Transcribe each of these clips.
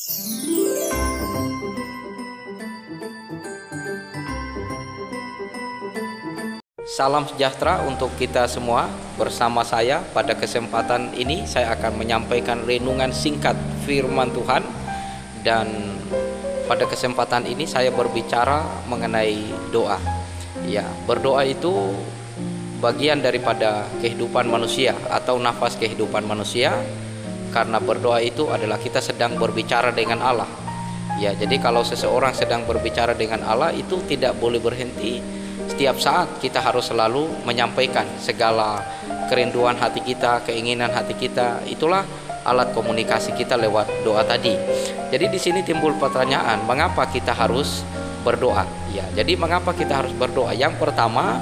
Salam sejahtera untuk kita semua. Bersama saya pada kesempatan ini saya akan menyampaikan renungan singkat firman Tuhan. Dan pada kesempatan ini saya berbicara mengenai doa. Ya, berdoa itu bagian daripada kehidupan manusia atau nafas kehidupan manusia. Karena berdoa itu adalah kita sedang berbicara dengan Allah. Ya, jadi kalau seseorang sedang berbicara dengan Allah itu tidak boleh berhenti. Setiap saat kita harus selalu menyampaikan segala kerinduan hati kita, keinginan hati kita. Itulah alat komunikasi kita lewat doa tadi. Jadi di sini timbul pertanyaan, mengapa kita harus berdoa? Ya, jadi mengapa kita harus berdoa? Yang pertama,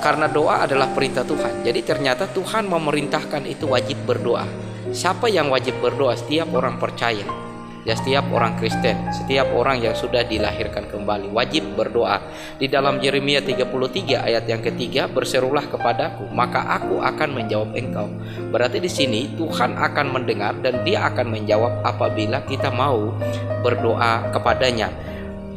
karena doa adalah perintah Tuhan. Jadi ternyata Tuhan memerintahkan itu wajib berdoa. Siapa yang wajib berdoa? Setiap orang percaya. Ya, setiap orang Kristen, setiap orang yang sudah dilahirkan kembali wajib berdoa. Di dalam Yeremia 33 ayat yang ketiga, berserulah kepadaku, maka aku akan menjawab engkau. Berarti di sini Tuhan akan mendengar dan Dia akan menjawab apabila kita mau berdoa kepadanya.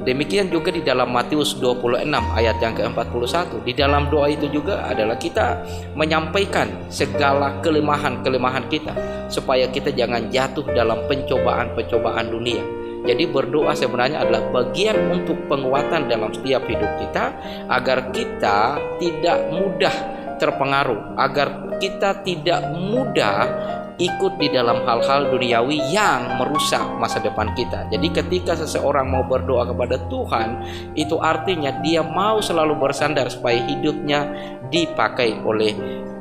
Demikian juga di dalam Matius 26 ayat yang ke-41. Di dalam doa itu juga adalah kita menyampaikan segala kelemahan-kelemahan kita, supaya kita jangan jatuh dalam pencobaan-pencobaan dunia. Jadi berdoa sebenarnya adalah bagian untuk penguatan dalam setiap hidup kita, agar kita tidak mudah terpengaruh, agar kita tidak mudah ikut di dalam hal-hal duniawi yang merusak masa depan kita. Jadi ketika seseorang mau berdoa kepada Tuhan, itu artinya dia mau selalu bersandar supaya hidupnya dipakai oleh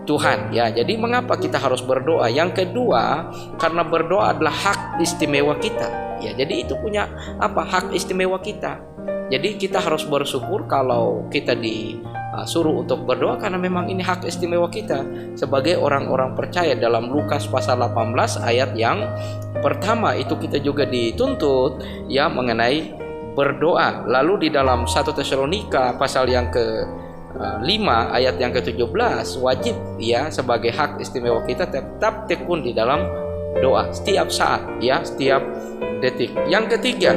Tuhan. Ya, jadi mengapa kita harus berdoa? Yang kedua, karena berdoa adalah hak istimewa kita. Ya, jadi itu punya hak istimewa kita. Jadi kita harus bersyukur kalau kita disuruh untuk berdoa, karena memang ini hak istimewa kita sebagai orang-orang percaya. Dalam Lukas pasal 18 ayat yang pertama itu kita juga dituntut ya mengenai berdoa. Lalu di dalam 1 Tesalonika pasal yang ke-5 ayat yang ke-17, wajib ya sebagai hak istimewa kita tetap tekun di dalam doa setiap saat ya, setiap detik. Yang ketiga,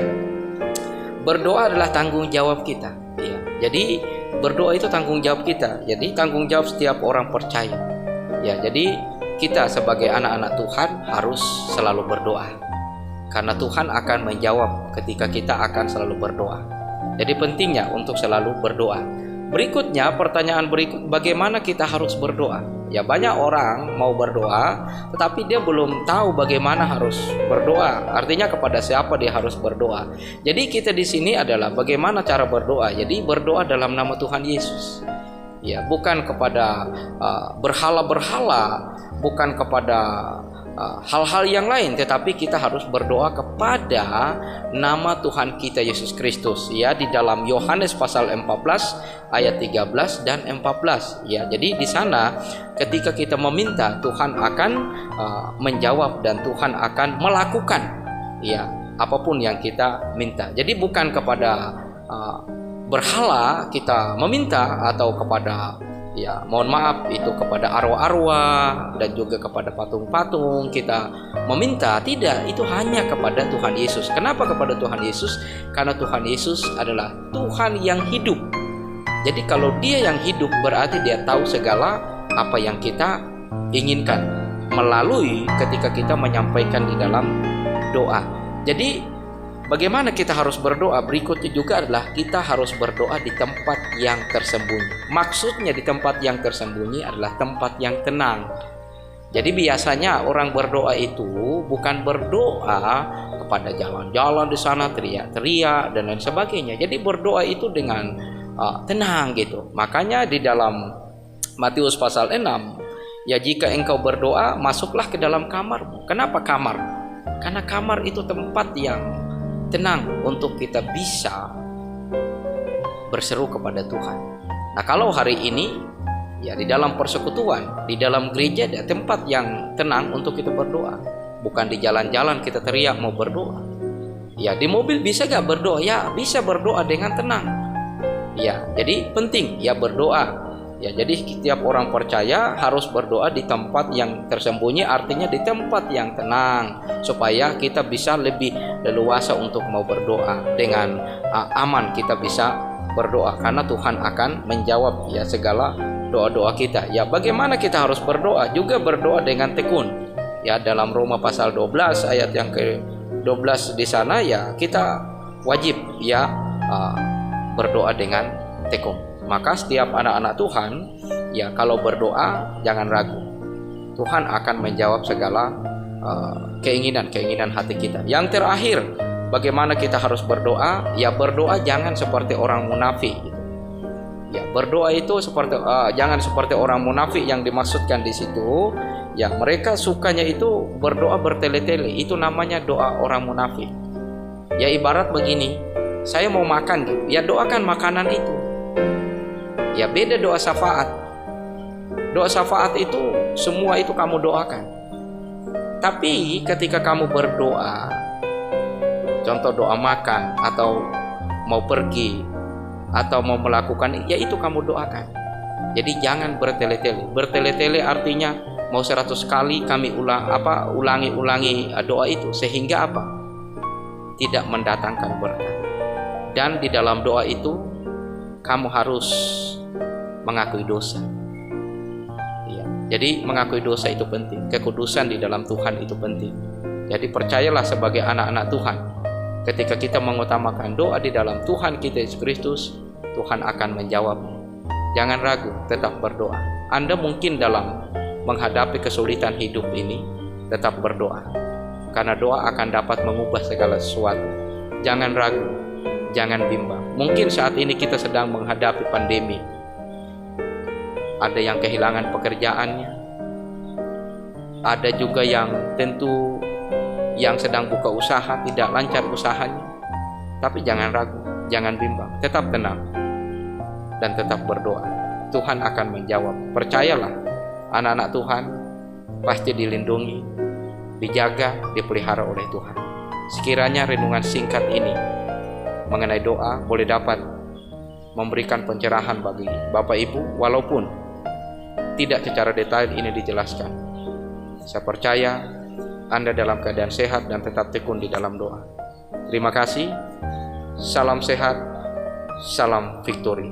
berdoa adalah tanggung jawab kita ya. Jadi berdoa itu tanggung jawab kita. Jadi tanggung jawab setiap orang percaya. Ya, jadi kita sebagai anak-anak Tuhan harus selalu berdoa. Karena Tuhan akan menjawab ketika kita akan selalu berdoa. Jadi pentingnya untuk selalu berdoa. Berikutnya, pertanyaan berikut, bagaimana kita harus berdoa? Ya, banyak orang mau berdoa tetapi dia belum tahu bagaimana harus berdoa. Artinya kepada siapa dia harus berdoa. Jadi kita di sini adalah bagaimana cara berdoa. Jadi berdoa dalam nama Tuhan Yesus. Ya, bukan kepada berhala-berhala, bukan kepada hal-hal yang lain, tetapi kita harus berdoa kepada nama Tuhan kita Yesus Kristus ya, di dalam Yohanes pasal 14 ayat 13 dan 14 ya. Jadi di sana ketika kita meminta, Tuhan akan menjawab dan Tuhan akan melakukan ya apapun yang kita minta. Jadi bukan kepada berhala kita meminta, atau kepada ya mohon maaf itu kepada arwah-arwah dan juga kepada patung-patung kita meminta. Tidak, itu hanya kepada Tuhan Yesus. Kenapa kepada Tuhan Yesus? Karena Tuhan Yesus adalah Tuhan yang hidup. Jadi kalau Dia yang hidup, berarti Dia tahu segala apa yang kita inginkan melalui ketika kita menyampaikan di dalam doa. Jadi bagaimana kita harus berdoa? Berikutnya juga adalah kita harus berdoa di tempat yang tersembunyi. Maksudnya di tempat yang tersembunyi adalah tempat yang tenang. Jadi biasanya orang berdoa itu bukan berdoa kepada jalan-jalan di sana teriak-teriak dan lain sebagainya. Jadi berdoa itu dengan tenang gitu. Makanya di dalam Matius pasal 6, ya jika engkau berdoa, masuklah ke dalam kamarmu. Kenapa kamar? Karena kamar itu tempat yang tenang untuk kita bisa berseru kepada Tuhan. Nah, kalau hari ini ya di dalam persekutuan, di dalam gereja ada tempat yang tenang untuk kita berdoa. Bukan di jalan-jalan kita teriak mau berdoa. Ya, di mobil bisa gak berdoa? Ya, bisa berdoa dengan tenang. Ya, jadi penting ya berdoa Ya, jadi setiap orang percaya harus berdoa di tempat yang tersembunyi, artinya di tempat yang tenang, supaya kita bisa lebih leluasa untuk mau berdoa dengan aman. Kita bisa berdoa karena Tuhan akan menjawab ya segala doa-doa kita. Ya, bagaimana kita harus berdoa? Juga berdoa dengan tekun. Ya, dalam Roma pasal 12 ayat yang ke-12 di sana ya kita wajib ya berdoa dengan tekun. Maka setiap anak-anak Tuhan ya kalau berdoa jangan ragu. Tuhan akan menjawab segala keinginan hati kita. Yang terakhir, bagaimana kita harus berdoa? Ya berdoa jangan seperti orang munafik gitu. Ya berdoa itu seperti jangan seperti orang munafik yang dimaksudkan di situ. Ya mereka sukanya itu berdoa bertele-tele. Itu namanya doa orang munafik. Ya ibarat begini, saya mau makan gitu. Ya doakan makanan itu. Ya beda doa syafaat. Doa syafaat itu semua itu kamu doakan. Tapi ketika kamu berdoa, contoh doa makan atau mau pergi atau mau melakukan, ya itu kamu doakan. Jadi jangan bertele-tele. Bertele-tele artinya mau 100 kali kami ulangi doa itu sehingga apa? Tidak mendatangkan berkat. Dan di dalam doa itu kamu harus mengakui dosa. Ya, jadi mengakui dosa itu penting. Kekudusan di dalam Tuhan itu penting. Jadi percayalah sebagai anak-anak Tuhan, ketika kita mengutamakan doa di dalam Tuhan kita Yesus Kristus, Tuhan akan menjawab. Jangan ragu, tetap berdoa. Anda mungkin dalam menghadapi kesulitan hidup ini, tetap berdoa. Karena doa akan dapat mengubah segala sesuatu. Jangan ragu, jangan bimbang. Mungkin saat ini kita sedang menghadapi pandemi. Ada yang kehilangan pekerjaannya, ada juga yang tentu yang sedang buka usaha tidak lancar usahanya. Tapi jangan ragu, jangan bimbang, tetap tenang dan tetap berdoa. Tuhan akan menjawab. Percayalah, anak-anak Tuhan pasti dilindungi, dijaga, dipelihara oleh Tuhan. Sekiranya renungan singkat ini mengenai doa boleh dapat memberikan pencerahan bagi Bapak Ibu, walaupun tidak secara detail ini dijelaskan. Saya percaya Anda dalam keadaan sehat dan tetap tekun di dalam doa. Terima kasih. Salam sehat, salam victory.